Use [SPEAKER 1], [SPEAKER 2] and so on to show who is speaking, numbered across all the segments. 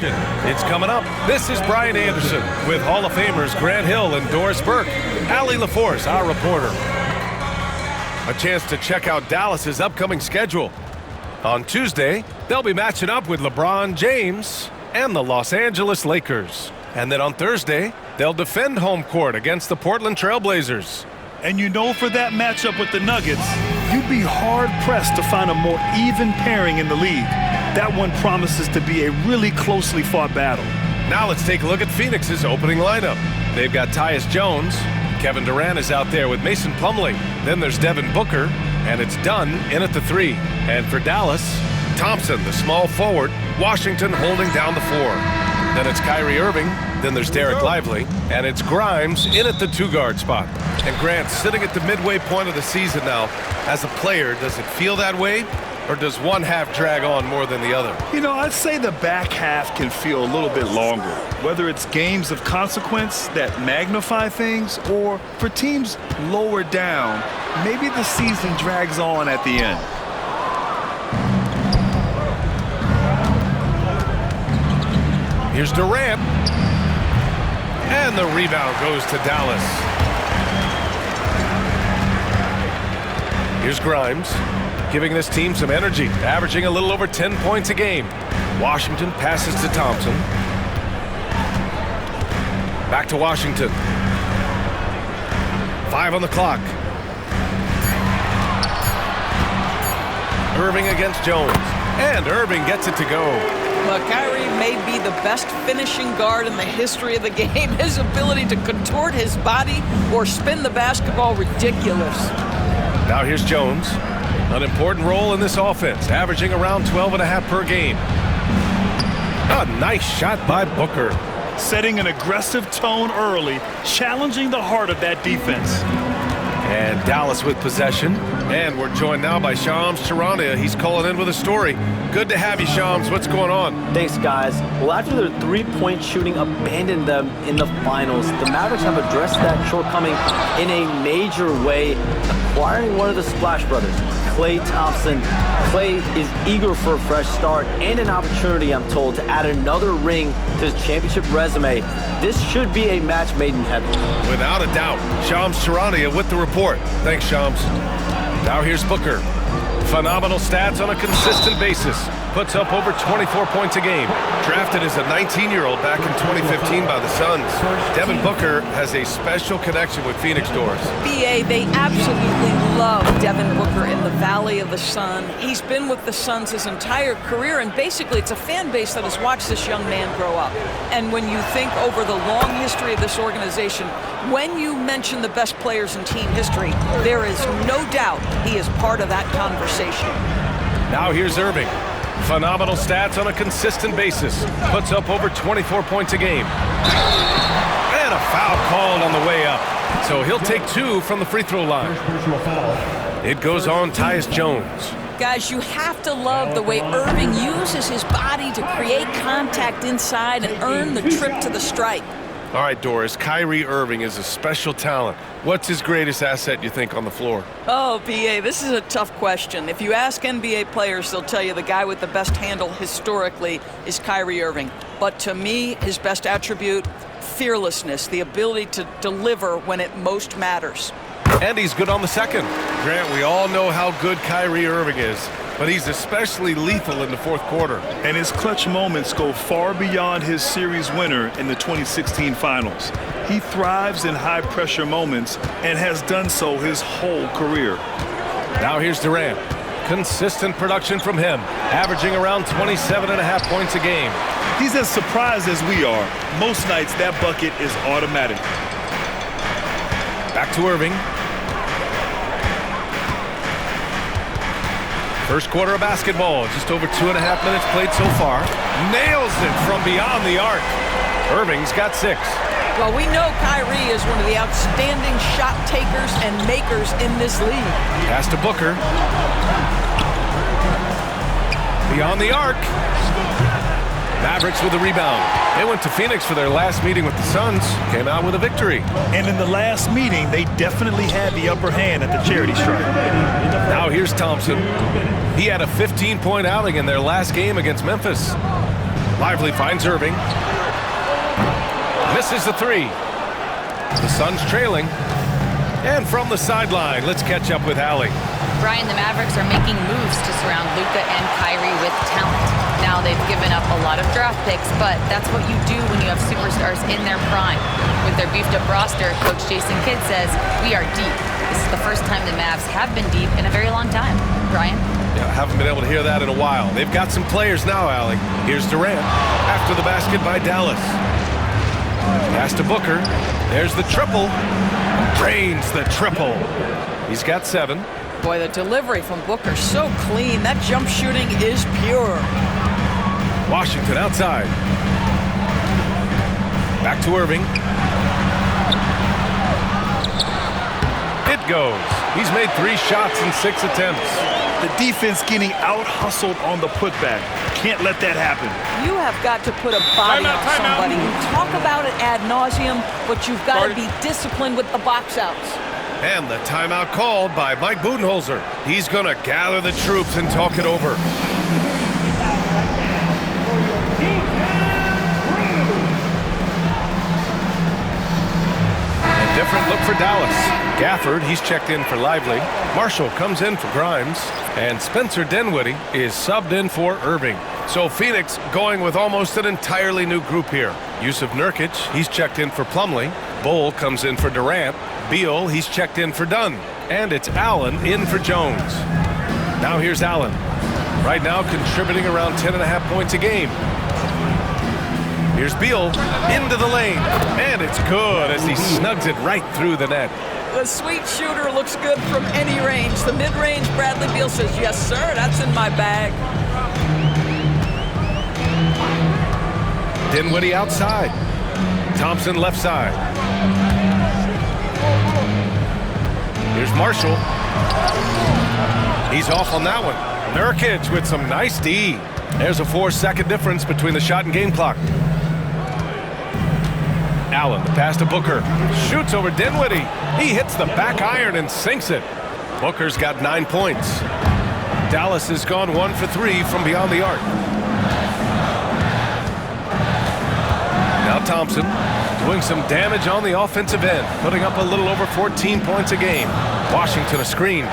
[SPEAKER 1] It's coming up. This is Brian Anderson with Hall of Famers Grant Hill and Doris Burke. Allie LaForce, our reporter. A chance to check out Dallas's upcoming schedule. On Tuesday, they'll be matching up with LeBron James and the Los Angeles Lakers. And then on Thursday, they'll defend home court against the Portland Trail Blazers.
[SPEAKER 2] And you know, for that matchup with the Nuggets, you'd be hard-pressed to find a more even pairing in the league. That one promises to be a really closely fought battle.
[SPEAKER 1] Now let's take a look at Phoenix's opening lineup. They've got Tyus Jones. Kevin Durant is out there with Mason Plumlee. Then there's Devin Booker, and it's Dunn in at the 3. And for Dallas, Thompson, the small forward, Washington holding down the 4. Then it's Kyrie Irving. Then there's Derek Lively, and it's Grimes in at the 2-guard spot. And Grant, sitting at the midway point of the season now, as a player, does it feel that way? Or does one half drag on more than the other?
[SPEAKER 2] You know, I'd say the back half can feel a little bit longer, whether it's games of consequence that magnify things, or for teams lower down, maybe the season drags on at the end.
[SPEAKER 1] Here's Durant. And the rebound goes to Dallas. Here's Grimes, giving this team some energy, averaging a little over 10 points a game. Washington passes to Thompson. Back to Washington. 5 on the clock. Irving against Jones. And Irving gets it to go.
[SPEAKER 3] Look, Kyrie may be the best finishing guard in the history of the game. His ability to contort his body or spin the basketball, ridiculous.
[SPEAKER 1] Now here's Jones. An important role in this offense, averaging around 12.5 per game. A nice shot by Booker.
[SPEAKER 2] Setting an aggressive tone early, challenging the heart of that defense.
[SPEAKER 1] And Dallas with possession. And we're joined now by Shams Charania. He's calling in with a story. Good to have you, Shams. What's going on?
[SPEAKER 4] Thanks, guys. Well, after their three-point shooting abandoned them in the finals, the Mavericks have addressed that shortcoming in a major way, acquiring one of the Splash Brothers, Klay Thompson. Klay is eager for a fresh start and an opportunity, I'm told, to add another ring to his championship resume. This should be a match made in heaven.
[SPEAKER 1] Without a doubt. Shams Charania with the report. Thanks, Shams. Now here's Booker. Phenomenal stats on a consistent basis. Puts up over 24 points a game. Drafted as a 19-year-old back in 2015 by the Suns. Devin Booker has a special connection with Phoenix, Doris.
[SPEAKER 3] BA, they absolutely love Devin Booker in the Valley of the Sun. He's been with the Suns his entire career, and basically it's a fan base that has watched this young man grow up. And when you think over the long history of this organization, when you mention the best players in team history, there is no doubt he is part of that conversation.
[SPEAKER 1] Now here's Irving. Phenomenal stats on a consistent basis. Puts up over 24 points a game. And a foul called on the way up. So he'll take 2 from the free throw line. It goes on Tyus Jones.
[SPEAKER 3] Guys, you have to love the way Irving uses his body to create contact inside and earn the trip to the stripe.
[SPEAKER 1] All right, Doris, Kyrie Irving is a special talent. What's his greatest asset, you think, on the floor?
[SPEAKER 3] Oh, BA, this is a tough question. If you ask NBA players, they'll tell you the guy with the best handle historically is Kyrie Irving. But to me, his best attribute, fearlessness, the ability to deliver when it most matters.
[SPEAKER 1] And he's good on the second. Grant, we all know how good Kyrie Irving is, but he's especially lethal in the fourth quarter.
[SPEAKER 2] And his clutch moments go far beyond his series winner in the 2016 finals. He thrives in high-pressure moments and has done so his whole career.
[SPEAKER 1] Now here's Durant. Consistent production from him, averaging around 27.5 points a game.
[SPEAKER 2] He's as surprised as we are. Most nights that bucket is automatic.
[SPEAKER 1] Back to Irving. First quarter of basketball, just over 2.5 minutes played so far. Nails it from beyond the arc. Irving's got 6.
[SPEAKER 3] Well, we know Kyrie is one of the outstanding shot takers and makers in this league.
[SPEAKER 1] Pass to Booker. Beyond the arc. Mavericks with the rebound. They went to Phoenix for their last meeting with the Suns. Came out with a victory.
[SPEAKER 2] And in the last meeting, they definitely had the upper hand at the charity stripe.
[SPEAKER 1] Now here's Thompson. He had a 15-point outing in their last game against Memphis. Lively finds Irving. Misses the three. The Suns trailing. And from the sideline, let's catch up with Allie.
[SPEAKER 5] Brian, the Mavericks are making moves to surround Luka and Kyrie with talent. Now they've given up a lot of draft picks, but that's what you do when you have superstars in their prime. With their beefed-up roster, Coach Jason Kidd says, we are deep. This is the first time the Mavs have been deep in a very long time. Brian?
[SPEAKER 1] Yeah, I haven't been able to hear that in a while. They've got some players now, Allie. Here's Durant after the basket by Dallas. Pass to Booker. There's the triple. Drains the triple. He's got 7.
[SPEAKER 3] Boy, the delivery from Booker so clean. That jump shooting is pure.
[SPEAKER 1] Washington outside. Back to Irving. It goes. He's made 3 shots in 6 attempts.
[SPEAKER 2] The defense getting out-hustled on the putback. Can't let that happen.
[SPEAKER 3] You have got to put a body on somebody. You talk about it ad nauseum, but you've got to be disciplined with the box outs.
[SPEAKER 1] And the timeout called by Mike Budenholzer. He's going to gather the troops and talk it over. A different look for Dallas. Gafford, he's checked in for Lively. Marshall comes in for Grimes. And Spencer Dinwiddie is subbed in for Irving. So Phoenix going with almost an entirely new group here. Yusuf Nurkic, he's checked in for Plumlee. Bull comes in for Durant. Beal, he's checked in for Dunn. And it's Allen in for Jones. Now here's Allen. Right now contributing around 10.5 points a game. Here's Beal into the lane. And it's good as he snugs it right through the net.
[SPEAKER 3] The sweet shooter looks good from any range. The mid-range, Bradley Beal says, yes, sir, that's in my bag.
[SPEAKER 1] Dinwiddie outside. Thompson left side. Here's Marshall. He's off on that one. Nurkic with some nice D. There's a 4-second difference between the shot and game clock. Allen, the pass to Booker. Shoots over Dinwiddie. He hits the back iron and sinks it. Booker's got 9 points. Dallas has gone 1 for 3 from beyond the arc. Now Thompson doing some damage on the offensive end, putting up a little over 14 points a game. Washington a screen.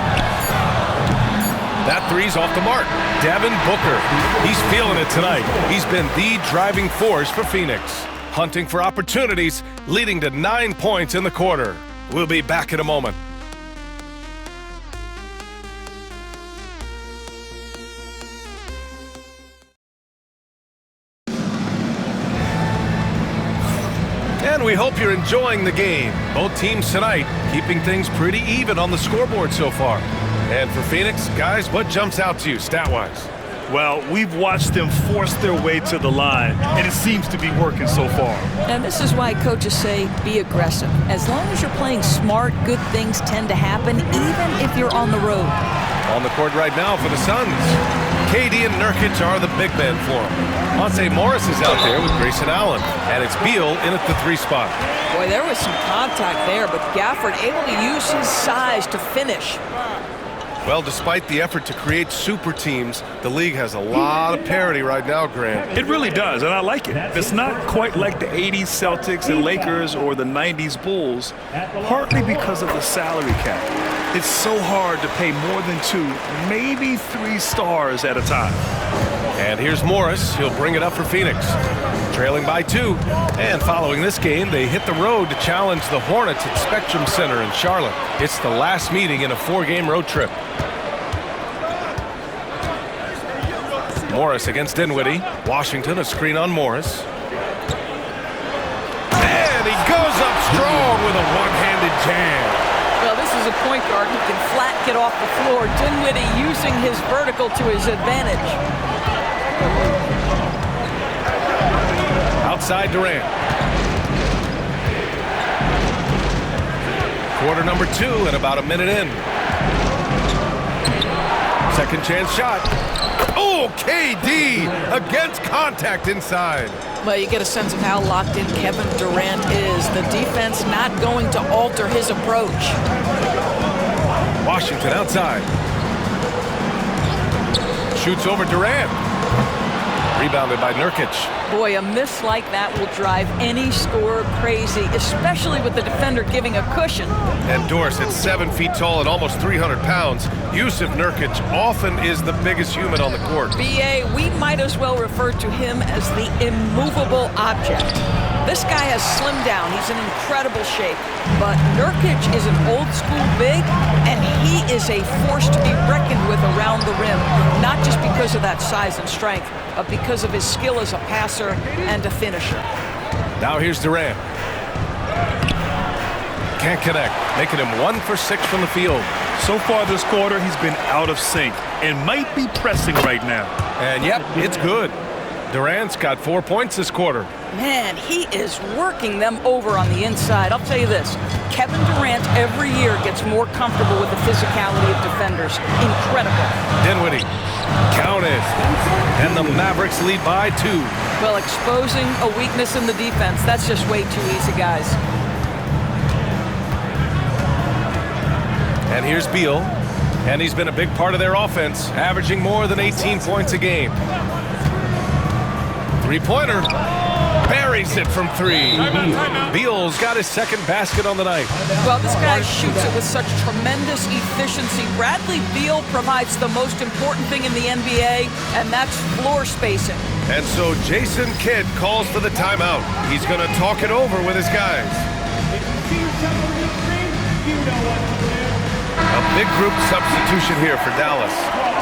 [SPEAKER 1] That three's off the mark. Devin Booker, he's feeling it tonight. He's been the driving force for Phoenix, hunting for opportunities, leading to 9 points in the quarter. We'll be back in a moment. And we hope you're enjoying the game. Both teams tonight keeping things pretty even on the scoreboard so far. And for Phoenix, guys, what jumps out to you stat-wise?
[SPEAKER 2] Well, we've watched them force their way to the line, and it seems to be working so far.
[SPEAKER 3] And this is why coaches say be aggressive. As long as you're playing smart, good things tend to happen, even if you're on the road.
[SPEAKER 1] On the court right now for the Suns. KD and Nurkic are the big men for him. Monte Morris is out there with Grayson Allen. And it's Beal in at the 3 spot.
[SPEAKER 3] Boy, there was some contact there, but Gafford able to use his size to finish.
[SPEAKER 1] Well, despite the effort to create super teams, the league has a lot of parity right now, Grant.
[SPEAKER 2] It really does, and I like it. It's not quite like the 80s Celtics and Lakers or the 90s Bulls, partly because of the salary cap. It's so hard to pay more than 2, maybe 3 stars at a time.
[SPEAKER 1] And here's Morris. He'll bring it up for Phoenix. Trailing by 2. And following this game, they hit the road to challenge the Hornets at Spectrum Center in Charlotte. It's the last meeting in a 4-game road trip. Morris against Dinwiddie. Washington, a screen on Morris. And he goes up strong with a one-handed jam.
[SPEAKER 3] Well, this is a point guard who can flat get off the floor. Dinwiddie using his vertical to his advantage.
[SPEAKER 1] Outside Durant. Quarter number 2 and about a minute in. Second chance shot. Oh, KD against contact inside.
[SPEAKER 3] Well, you get a sense of how locked in Kevin Durant is. The defense not going to alter his approach.
[SPEAKER 1] Washington outside. Shoots over Durant. Rebounded by Nurkic.
[SPEAKER 3] Boy, a miss like that will drive any scorer crazy, especially with the defender giving a cushion.
[SPEAKER 1] And Dors, at 7 feet tall and almost 300 pounds, Jusuf Nurkic often is the biggest human on the court.
[SPEAKER 3] BA, we might as well refer to him as the immovable object. This guy has slimmed down. He's in incredible shape. But Nurkic is an old-school big, and he is a force to be reckoned with around the rim, not just because of that size and strength, but because of his skill as a passer and a finisher.
[SPEAKER 1] Now here's Durant. Can't connect, making him 1 for 6 from the field.
[SPEAKER 2] So far this quarter, he's been out of sync and might be pressing right now.
[SPEAKER 1] And yep, it's good. Durant's got 4 points this quarter.
[SPEAKER 3] Man, he is working them over on the inside. I'll tell you this, Kevin Durant every year gets more comfortable with the physicality of defenders. Incredible.
[SPEAKER 1] Dinwiddie, counted. And the Mavericks lead by 2.
[SPEAKER 3] Well, exposing a weakness in the defense, that's just way too easy, guys.
[SPEAKER 1] And here's Beal. And he's been a big part of their offense, averaging more than 18 points a game. Three-pointer. Buries it from 3. Beal's got his second basket on the night.
[SPEAKER 3] Well, this guy shoots it with such tremendous efficiency. Bradley Beal provides the most important thing in the NBA, and that's floor spacing.
[SPEAKER 1] And so Jason Kidd calls for the timeout. He's going to talk it over with his guys. A big group substitution here for Dallas.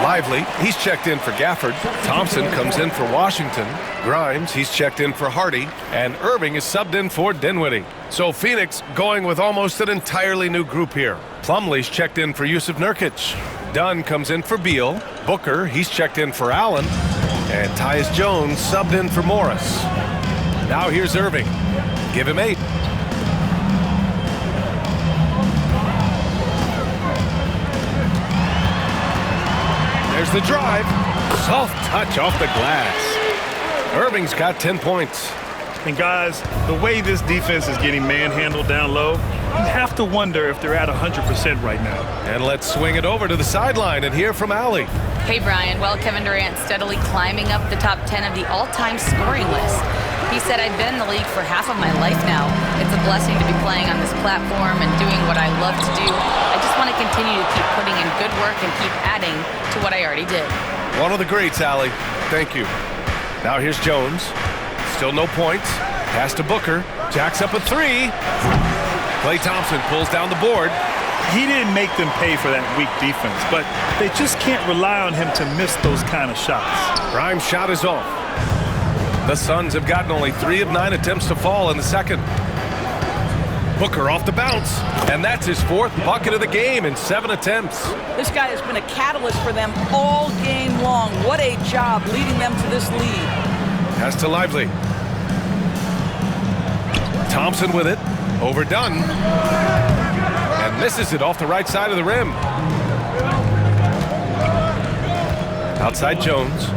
[SPEAKER 1] Lively, he's checked in for Gafford. Thompson comes in for Washington. Grimes, he's checked in for Hardy. And Irving is subbed in for Dinwiddie. So Phoenix going with almost an entirely new group here. Plumlee's checked in for Jusuf Nurkic. Dunn comes in for Beal. Booker, he's checked in for Allen. And Tyus Jones subbed in for Morris. Now here's Irving. Give him 8. There's the drive. Soft touch off the glass. Irving's got 10 points.
[SPEAKER 2] And guys, the way this defense is getting manhandled down low, you have to wonder if they're at 100% right now.
[SPEAKER 1] And let's swing it over to the sideline and hear from Allie.
[SPEAKER 5] Hey, Brian. Well, Kevin Durant steadily climbing up the top 10 of the all-time scoring list. He said, I've been in the league for half of my life now. It's a blessing to be playing on this platform and doing what I love to do. I just want to continue to keep putting in good work and keep adding to what I already did.
[SPEAKER 1] One of the greats, Allie. Thank you. Now here's Jones. Still no points. Pass to Booker. Jacks up a 3. Klay Thompson pulls down the board.
[SPEAKER 2] He didn't make them pay for that weak defense, but they just can't rely on him to miss those kind of shots.
[SPEAKER 1] Grimes' shot is off. The Suns have gotten only 3 of 9 attempts to fall in the second. Booker off the bounce, and that's his 4th bucket of the game in 7 attempts.
[SPEAKER 3] This guy has been a catalyst for them all game long. What a job leading them to this lead.
[SPEAKER 1] Pass to Lively. Thompson with it, overdone, and misses it off the right side of the rim. Outside Jones.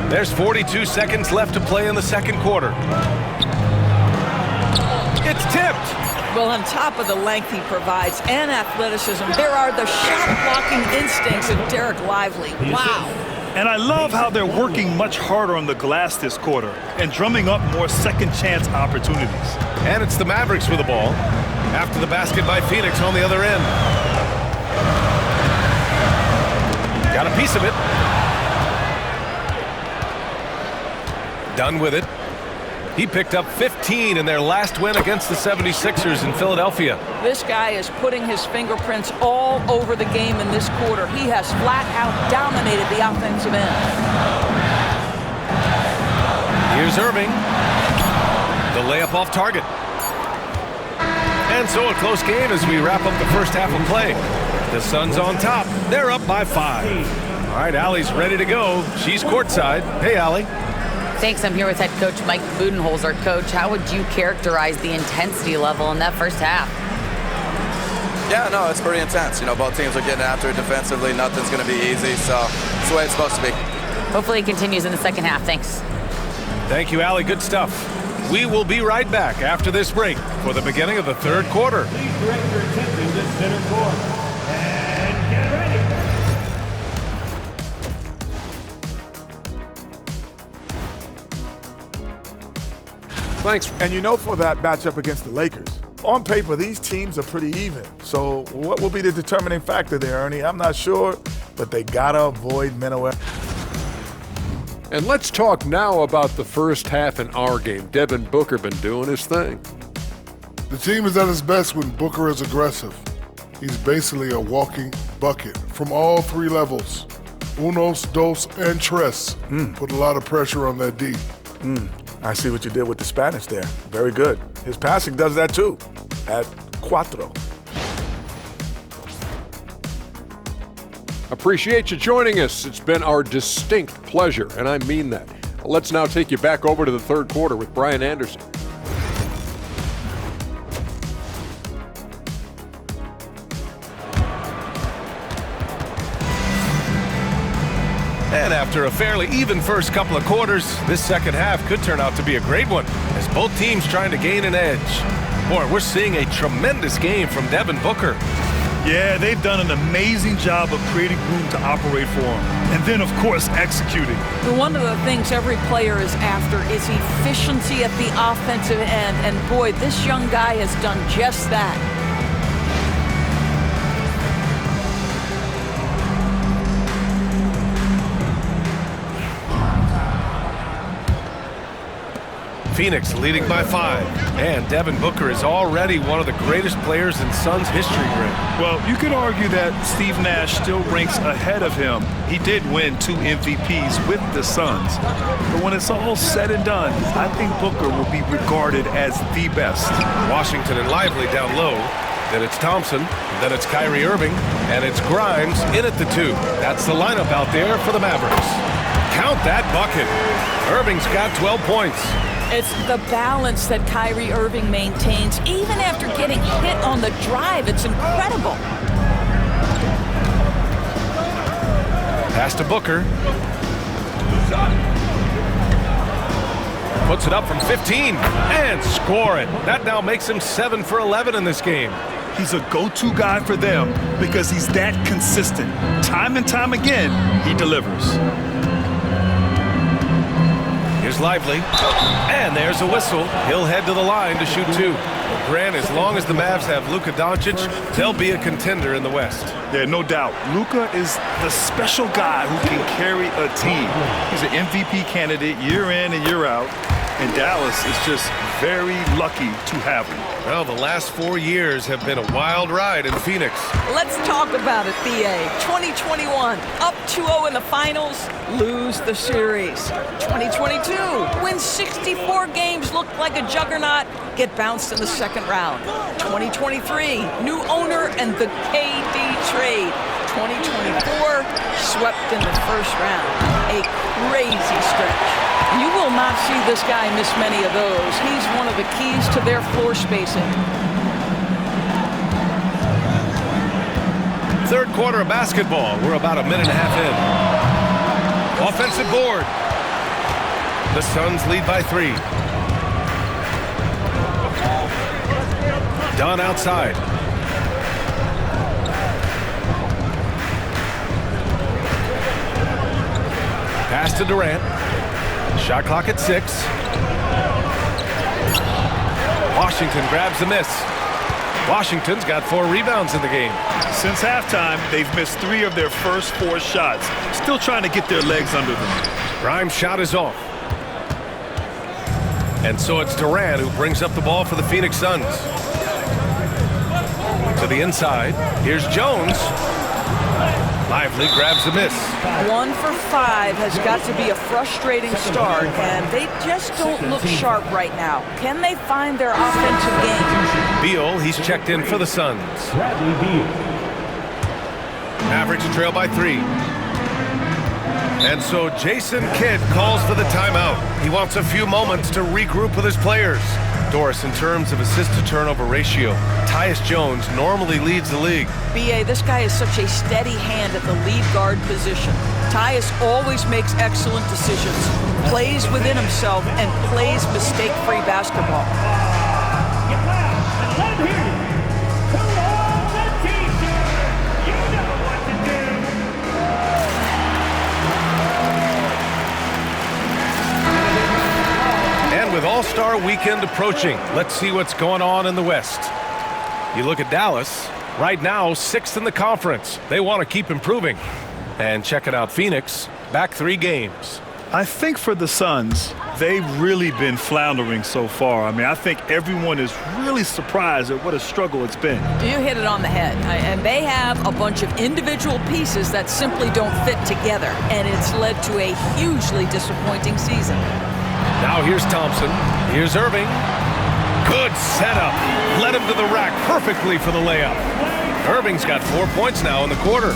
[SPEAKER 1] There's 42 seconds left to play in the second quarter. It's tipped.
[SPEAKER 3] Well, on top of the length he provides and athleticism, there are the shot-blocking instincts of Derek Lively. Wow.
[SPEAKER 2] And I love how they're working much harder on the glass this quarter and drumming up more second-chance opportunities.
[SPEAKER 1] And it's the Mavericks with the ball after the basket by Phoenix on the other end. Got a piece of it. Done with it. He picked up 15 in their last win against the 76ers in Philadelphia.
[SPEAKER 3] This guy is putting his fingerprints all over the game in this quarter. He has flat out dominated the offensive end.
[SPEAKER 1] Here's Irving. The layup off target. And so a close game as we wrap up the first half of play. The Suns on top. They're up by 5. All right, Allie's ready to go. She's courtside. Hey, Allie.
[SPEAKER 5] Thanks. I'm here with head coach Mike Budenholzer. Coach, how would you characterize the intensity level in that first half?
[SPEAKER 6] Yeah, no, it's pretty intense. You know, both teams are getting after it defensively. Nothing's going to be easy, so it's the way it's supposed to be.
[SPEAKER 5] Hopefully it continues in the second half. Thanks.
[SPEAKER 1] Thank you, Allie. Good stuff. We will be right back after this break for the beginning of the third quarter.
[SPEAKER 7] Please direct your attention to center court. And get ready.
[SPEAKER 8] Thanks. And you know, for that matchup against the Lakers, on paper, these teams are pretty even. So what will be the determining factor there, Ernie? I'm not sure, but they gotta avoid mental error.
[SPEAKER 9] And let's talk now about the first half in our game. Devin Booker been doing his thing.
[SPEAKER 10] The team is at its best when Booker is aggressive. He's basically a walking bucket from all three levels. Unos, dos, and tres. Put a lot of pressure on that D.
[SPEAKER 8] I see what you did with the Spanish there. Very good. His passing does that too, at cuatro.
[SPEAKER 9] Appreciate you joining us. It's been our distinct pleasure, and I mean that. Let's now take you back over to the third quarter with Brian Anderson.
[SPEAKER 1] And after a fairly even first couple of quarters, this second half could turn out to be a great one as both teams trying to gain an edge. Boy, we're seeing a tremendous game from Devin Booker.
[SPEAKER 2] Yeah, they've done an amazing job of creating room to operate for him. And then, of course, executing.
[SPEAKER 3] One of the things every player is after is efficiency at the offensive end. And boy, this young guy has done just that.
[SPEAKER 1] Phoenix leading by 5, and Devin Booker is already one of the greatest players in Suns history, Greg.
[SPEAKER 2] Well, you could argue that Steve Nash still ranks ahead of him. He did win 2 MVPs with the Suns. But when it's all said and done, I think Booker will be regarded as the best.
[SPEAKER 1] Washington and Lively down low. Then it's Thompson, then it's Kyrie Irving, and it's Grimes in at the 2. That's the lineup out there for the Mavericks. Count that bucket. Irving's got 12 points.
[SPEAKER 3] It's the balance that Kyrie Irving maintains even after getting hit on the drive. It's incredible.
[SPEAKER 1] Pass to Booker. Puts it up from 15 and score it. That now makes him 7 for 11 in this game.
[SPEAKER 2] He's a go-to guy for them because he's that consistent. Time and time again, he delivers.
[SPEAKER 1] Here's Lively, and there's a whistle. He'll head to the line to shoot 2. Grant, as long as the Mavs have Luka Doncic, they'll be a contender in the West.
[SPEAKER 2] Yeah, no doubt. Luka is the special guy who can carry a team. He's an MVP candidate year in and year out, and Dallas is just very lucky to have him.
[SPEAKER 1] Well, the last 4 years have been a wild ride in Phoenix.
[SPEAKER 3] Let's talk about it, BA. 2021, up 2-0 in the finals, lose the series. 2022, win 64 games, look like a juggernaut, get bounced in the second round. 2023, new owner and the KD trade. 2024, swept in the first round. A crazy stretch. You will not see this guy miss many of those. He's one of the keys to their floor spacing.
[SPEAKER 1] Third quarter of basketball. We're about a minute and a half in. Offensive board. The Suns lead by 3. Dunn outside. Pass to Durant. Shot clock at 6. Washington grabs the miss. Washington's got 4 rebounds in the game.
[SPEAKER 2] Since halftime, they've missed 3 of their first 4 shots. Still trying to get their legs under them.
[SPEAKER 1] Grimes' shot is off. And so it's Durant who brings up the ball for the Phoenix Suns. To the inside. Here's Jones. Lively grabs the miss.
[SPEAKER 3] 1 for 5 has got to be a frustrating start, and they just don't look sharp right now. Can they find their offensive game?
[SPEAKER 1] Beal, he's checked in for the Suns. Mavericks trail by 3. And so Jason Kidd calls for the timeout. He wants a few moments to regroup with his players. Doris, in terms of assist-to-turnover ratio, Tyus Jones normally leads the league.
[SPEAKER 3] B.A., this guy is such a steady hand at the lead guard position. Tyus always makes excellent decisions, plays within himself, and plays mistake-free basketball.
[SPEAKER 7] Get loud and let him hear you. Who owns a t-shirt? You know what to do.
[SPEAKER 1] And with All-Star Weekend approaching, let's see what's going on in the West. You look at Dallas, right now 6th in the conference. They want to keep improving. And checking out Phoenix, back 3 games.
[SPEAKER 2] I think for the Suns, they've really been floundering so far. I mean, I think everyone is really surprised at what a struggle it's been.
[SPEAKER 3] You hit it on the head. And they have a bunch of individual pieces that simply don't fit together. And it's led to a hugely disappointing season.
[SPEAKER 1] Now here's Thompson. Here's Irving. Good setup. Led him to the rack perfectly for the layup. Irving's got 4 points now in the quarter.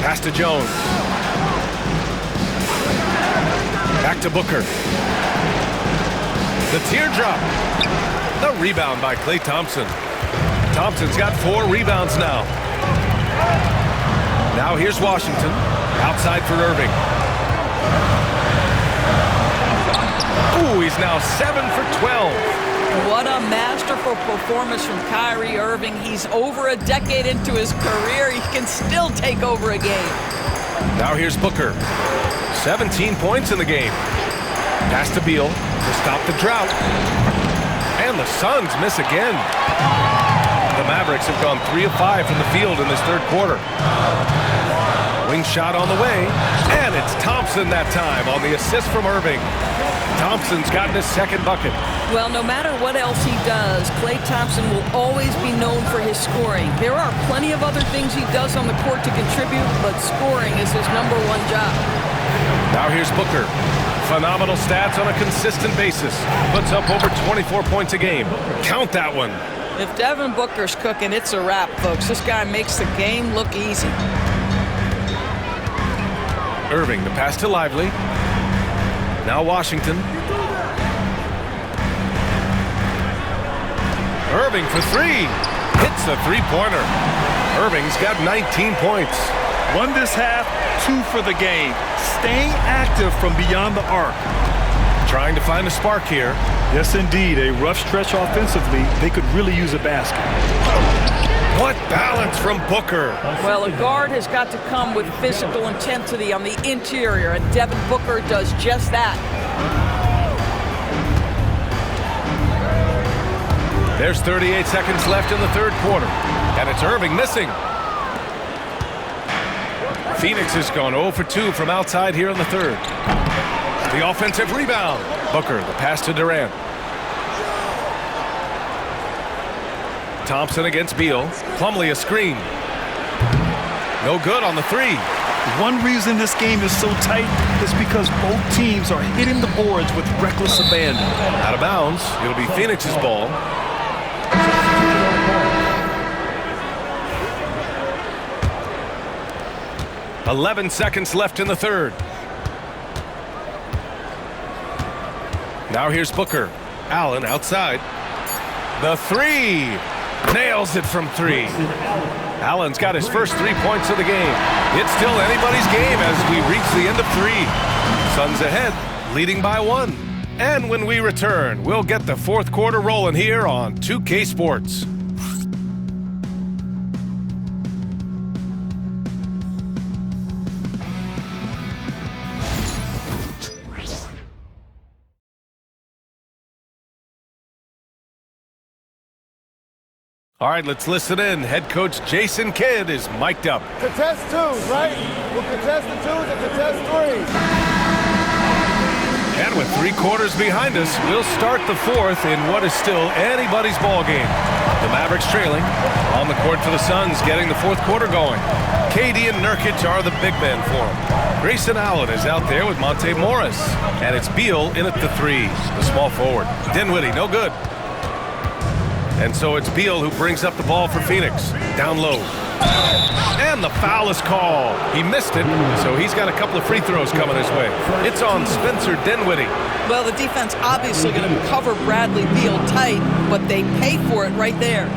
[SPEAKER 1] Pass to Jones. Back to Booker. The teardrop. The rebound by Klay Thompson. Thompson's got 4 rebounds now. Now here's Washington. Outside for Irving. Ooh, he's now 7 for 12.
[SPEAKER 3] What a masterful performance from Kyrie Irving. He's over a decade into his career. He can still take over a game.
[SPEAKER 1] Now here's Booker. 17 points in the game. Pass to Beal to stop the drought. And the Suns miss again. The Mavericks have gone 3 of 5 from the field in this third quarter. Wing shot on the way. And it's Thompson that time on the assist from Irving. Thompson's gotten his second bucket.
[SPEAKER 3] Well, no matter what else he does, Klay Thompson will always be known for his scoring. There are plenty of other things he does on the court to contribute, but scoring is his #1 job.
[SPEAKER 1] Now here's Booker. Phenomenal stats on a consistent basis. Puts up over 24 points a game. Count that one.
[SPEAKER 3] If Devin Booker's cooking, it's a wrap, folks. This guy makes the game look easy.
[SPEAKER 1] Irving, the pass to Lively. Now Washington. Irving for 3. Hits the three-pointer. Irving's got 19 points.
[SPEAKER 2] Won this half, 2 for the game. Staying active from beyond the arc.
[SPEAKER 1] Trying to find a spark here.
[SPEAKER 2] Yes, indeed. A rough stretch offensively. They could really use a basket.
[SPEAKER 1] What balance from Booker.
[SPEAKER 3] Well, a guard has got to come with physical intensity on the interior, and Devin Booker does just that.
[SPEAKER 1] There's 38 seconds left in the third quarter, and it's Irving missing. Phoenix has gone 0 for 2 from outside here in the third. The offensive rebound. Booker, the pass to Durant. Thompson against Beal. Plumlee a screen. No good on the 3.
[SPEAKER 2] One reason this game is so tight is because both teams are hitting the boards with reckless abandon.
[SPEAKER 1] Out of bounds. It'll be Phoenix's ball. "11 seconds left in the third. Now here's Booker. Allen outside. The 3. Nails it from 3. Allen's got his first 3 points of the game. It's still anybody's game as we reach the end of 3. Suns ahead, leading by 1. And when we return, we'll get the fourth quarter rolling here on 2K Sports. All right, let's listen in. Head coach Jason Kidd is mic'd up.
[SPEAKER 11] Contest 2s, right? We'll contest the 2s and contest 3s.
[SPEAKER 1] And with 3 quarters behind us, we'll start the fourth in what is still anybody's ball game. The Mavericks trailing. On the court for the Suns, getting the fourth quarter going. KD and Nurkic are the big men for him. Grayson Allen is out there with Monte Morris. And it's Beal in at the 3, the small forward. Dinwiddie, no good. And so it's Beal who brings up the ball for Phoenix. Down low. And the foul is called. He missed it, so he's got a couple of free throws coming his way. It's on Spencer Dinwiddie.
[SPEAKER 3] Well, the defense obviously going to cover Bradley Beal tight, but they pay for it right there.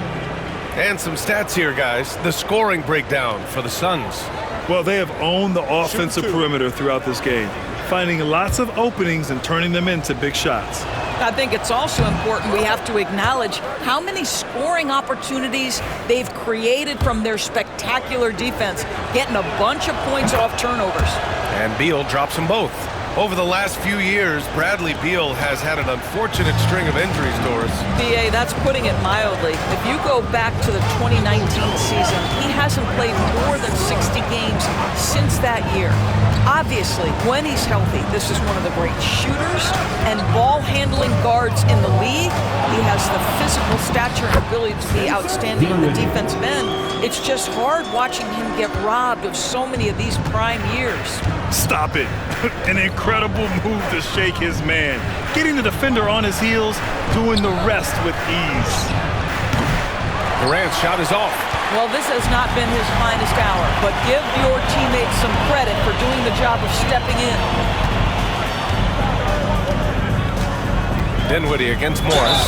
[SPEAKER 1] And some stats here, guys. The scoring breakdown for the Suns.
[SPEAKER 2] Well, they have owned the offensive perimeter throughout this game, finding lots of openings and turning them into big shots.
[SPEAKER 3] I think it's also important we have to acknowledge how many scoring opportunities they've created from their spectacular defense, getting a bunch of points off turnovers.
[SPEAKER 1] And Beal drops them both. Over the last few years, Bradley Beal has had an unfortunate string of injuries, Doris.
[SPEAKER 3] BA, that's putting it mildly. If you go back to the 2019 season, he hasn't played more than 60 games since that year. Obviously, when he's healthy, this is one of the great shooters and ball-handling guards in the league. He has the physical stature and ability to be outstanding in the defensive end. It's just hard watching him get robbed of so many of these prime years.
[SPEAKER 2] Stop it. An incredible move to shake his man. Getting the defender on his heels, doing the rest with ease.
[SPEAKER 1] Durant's shot is off.
[SPEAKER 3] Well, this has not been his finest hour, but give your teammates some credit for doing the job of stepping in.
[SPEAKER 1] Dinwiddie against Morris.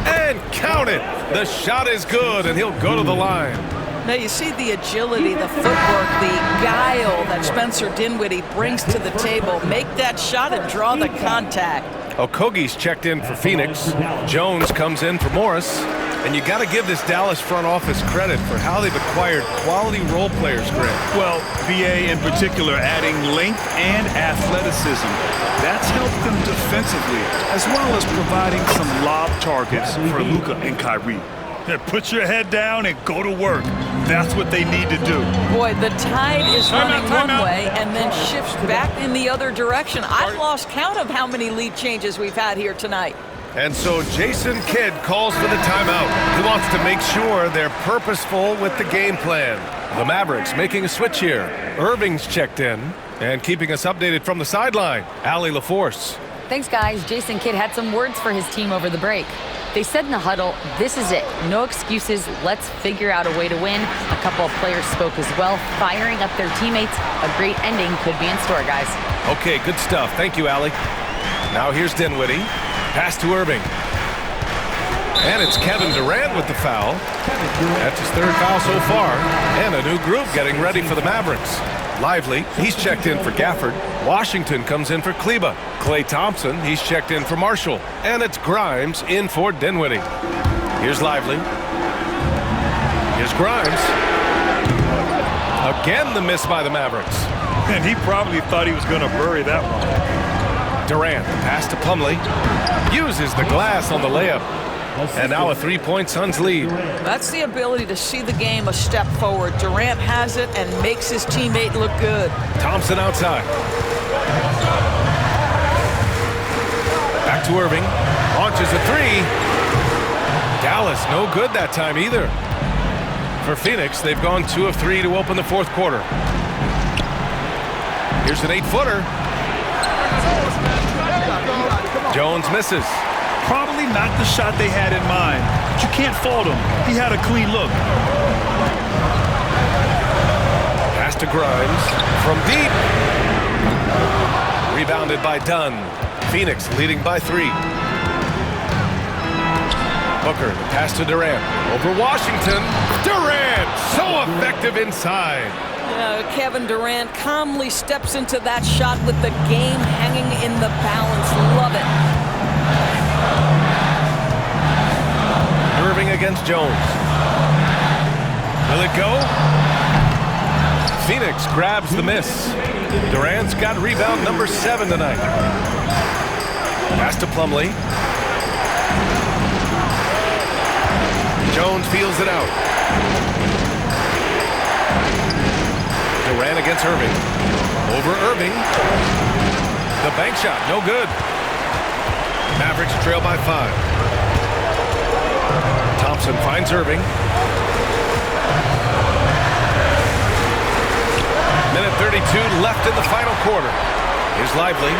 [SPEAKER 1] And count it! The shot is good, and he'll go to the line.
[SPEAKER 3] Now you see the agility, the footwork, the guile that Spencer Dinwiddie brings to the table. Make that shot and draw the contact.
[SPEAKER 1] Okogie's checked in for Phoenix. Jones comes in for Morris. And you got to give this Dallas front office credit for how they've acquired quality role players, Grant.
[SPEAKER 2] Well, BA in particular adding length and athleticism. That's helped them defensively, as well as providing some lob targets for Luka and Kyrie. Put your head down and go to work. That's what they need to do.
[SPEAKER 3] Boy, the tide is running one way and then shifts back in the other direction. I've lost count of how many lead changes we've had here tonight.
[SPEAKER 1] And so Jason Kidd calls for the timeout. He wants to make sure they're purposeful with the game plan. The Mavericks making a switch here. Irving's checked in and keeping us updated from the sideline. Allie LaForce.
[SPEAKER 5] Thanks, guys. Jason Kidd had some words for his team over the break. They said in the huddle, this is it. No excuses. Let's figure out a way to win. A couple of players spoke as well, firing up their teammates. A great ending could be in store, guys.
[SPEAKER 1] Okay, good stuff. Thank you, Allie. Now here's Dinwiddie. Pass to Irving. And it's Kevin Durant with the foul. That's his third foul so far. And a new group getting ready for the Mavericks. Lively, he's checked in for Gafford. Washington comes in for Kleba. Klay Thompson, he's checked in for Marshall. And it's Grimes in for Dinwiddie. Here's Lively. Here's Grimes. Again the miss by the Mavericks.
[SPEAKER 2] And he probably thought he was going to bury that one.
[SPEAKER 1] Durant, pass to Plumlee. Uses the glass on the layup. And now a three-point Suns lead.
[SPEAKER 3] That's the ability to see the game a step forward. Durant has it and makes his teammate look good.
[SPEAKER 1] Thompson outside. Back to Irving. Launches a three. Dallas no good that time either. For Phoenix, they've gone 2 of 3 to open the fourth quarter. Here's an 8-footer. Jones misses.
[SPEAKER 2] Probably not the shot they had in mind, but you can't fault him. He had a clean look.
[SPEAKER 1] Pass to Grimes from deep. Rebounded by Dunn. Phoenix leading by 3. Booker, the pass to Durant. Over Washington. Durant, so effective inside.
[SPEAKER 3] Kevin Durant calmly steps into that shot with the game hanging in the balance. Love it.
[SPEAKER 1] Irving against Jones. Will it go? Phoenix grabs the miss. Durant's got rebound number 7 tonight. Pass to Plumlee. Jones feels it out. Durant against Irving. Over Irving. The bank shot, no good. Mavericks trail by 5. Thompson finds Irving. Minute 32 left in the final quarter. Here's Lively.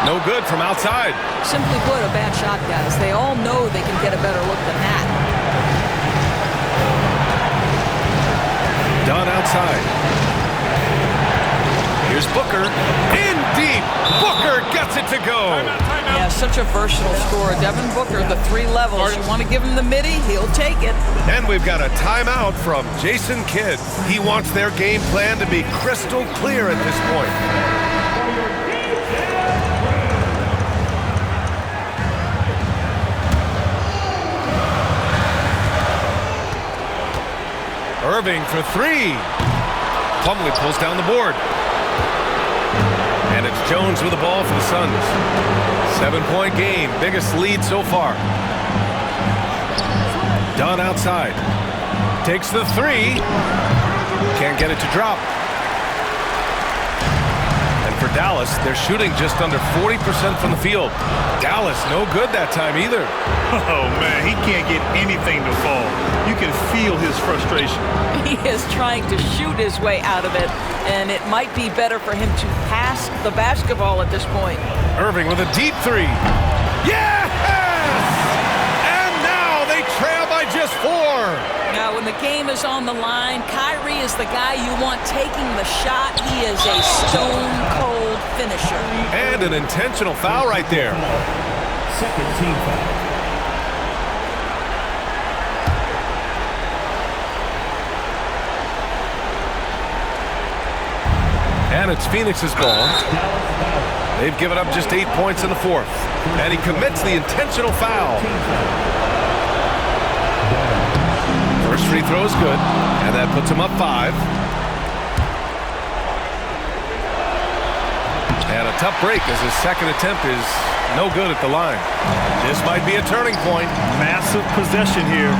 [SPEAKER 1] No good from outside.
[SPEAKER 3] Simply put, a bad shot, guys. They all know they can get a better look than that.
[SPEAKER 1] outside. Here's Booker. In deep. Booker gets it to go.
[SPEAKER 3] Yeah, such a versatile scorer. Devin Booker, the 3 levels. You want to give him the midi, he'll take it.
[SPEAKER 1] And we've got a timeout from Jason Kidd. He wants their game plan to be crystal clear at this point. Irving for 3. Plumlee pulls down the board. And it's Jones with the ball for the Suns. 7-point game, biggest lead so far. Dunn outside. Takes the 3. Can't get it to drop. And for Dallas, they're shooting just under 40% from the field. Dallas, no good that time either.
[SPEAKER 2] Oh, man, he can't get anything to fall. You can feel his frustration.
[SPEAKER 3] He is trying to shoot his way out of it, and it might be better for him to pass the basketball at this point.
[SPEAKER 1] Irving with a deep 3. Yes! And now they trail by just 4.
[SPEAKER 3] Now, when the game is on the line, Kyrie is the guy you want taking the shot. He is a stone-cold finisher.
[SPEAKER 1] And an intentional foul right there.
[SPEAKER 7] Second team foul.
[SPEAKER 1] And it's Phoenix's ball. They've given up just 8 points in the 4th. And he commits the intentional foul. First free throw is good. And that puts him up 5. And a tough break as his second attempt is no good at the line. This might be a turning point.
[SPEAKER 2] Massive possession here.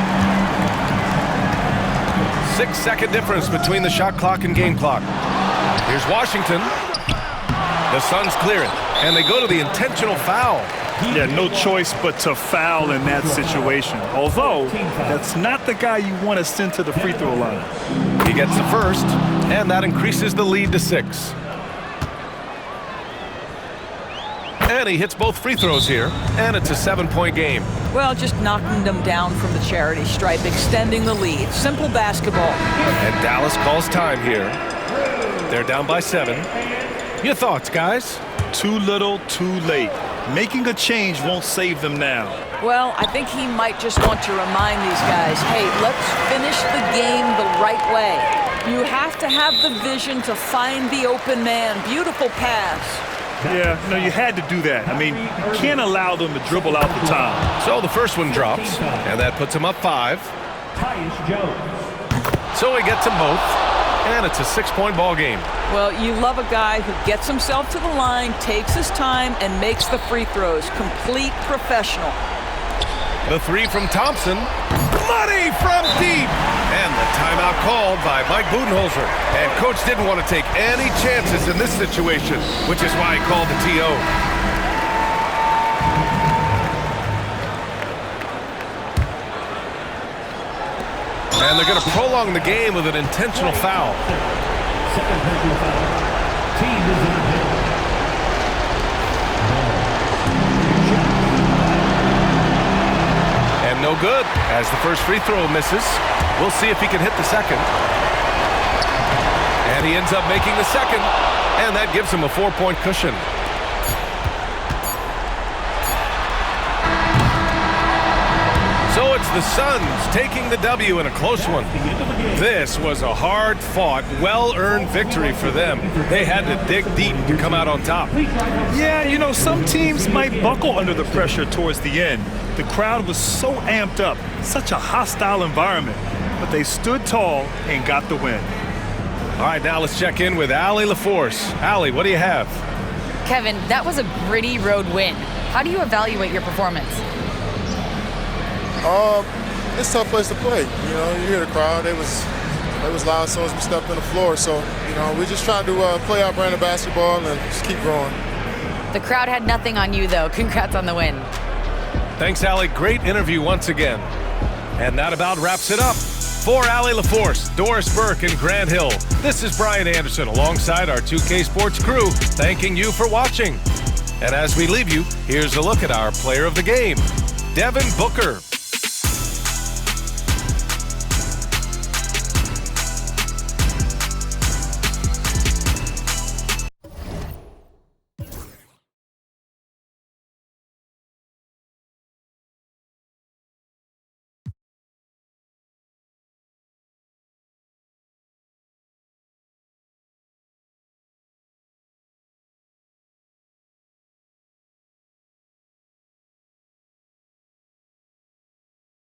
[SPEAKER 1] 6-second difference between the shot clock and game clock. Here's Washington. The Suns clear it, and they go to the intentional foul.
[SPEAKER 2] Yeah, no choice but to foul in that situation. Although, that's not the guy you want to send to the free throw line.
[SPEAKER 1] He gets the first, and that increases the lead to 6. And he hits both free throws here, and it's a 7-point game.
[SPEAKER 3] Well, just knocking them down from the charity stripe, extending the lead. Simple basketball.
[SPEAKER 1] And Dallas calls time here. They're down by 7. Your thoughts, guys?
[SPEAKER 2] Too little, too late. Making a change won't save them now.
[SPEAKER 3] Well, I think he might just want to remind these guys, hey, let's finish the game the right way. You have to have the vision to find the open man. Beautiful pass.
[SPEAKER 2] Yeah, no, you had to do that. I mean, you can't allow them to dribble out the time.
[SPEAKER 1] So the first one drops, and that puts him up 5. So he gets them both, and it's a 6-point ball game.
[SPEAKER 3] Well, you love a guy who gets himself to the line, takes his time, and makes the free throws. Complete professional.
[SPEAKER 1] The 3 from Thompson. Money from deep. And the timeout called by Mike Budenholzer. And coach didn't want to take any chances in this situation, which is why he called the TO. And they're going to prolong the game with an intentional foul.
[SPEAKER 7] Second personal foul. Team is in the penalty.
[SPEAKER 1] And no good, as the first free throw misses. We'll see if he can hit the second. And he ends up making the second, and that gives him a 4-point cushion. So it's the Suns taking the W in a close one. This was a hard-fought, well-earned victory for them. They had to dig deep to come out on top.
[SPEAKER 2] Yeah, you know, some teams might buckle under the pressure towards the end. The crowd was so amped up, such a hostile environment, but they stood tall and got the win.
[SPEAKER 1] All right, now let's check in with Allie LaForce. Allie, what do you have?
[SPEAKER 5] Kevin, that was a gritty road win. How do you evaluate your performance?
[SPEAKER 11] It's a tough place to play. You know, you hear the crowd. It was loud as soon as we stepped on the floor. So, you know, we just tried to play our brand of basketball and just keep growing.
[SPEAKER 5] The crowd had nothing on you, though. Congrats on the win.
[SPEAKER 1] Thanks, Allie. Great interview once again. And that about wraps it up. For Allie LaForce, Doris Burke, and Grant Hill, this is Brian Anderson alongside our 2K Sports crew, thanking you for watching. And as we leave you, here's a look at our player of the game, Devin Booker.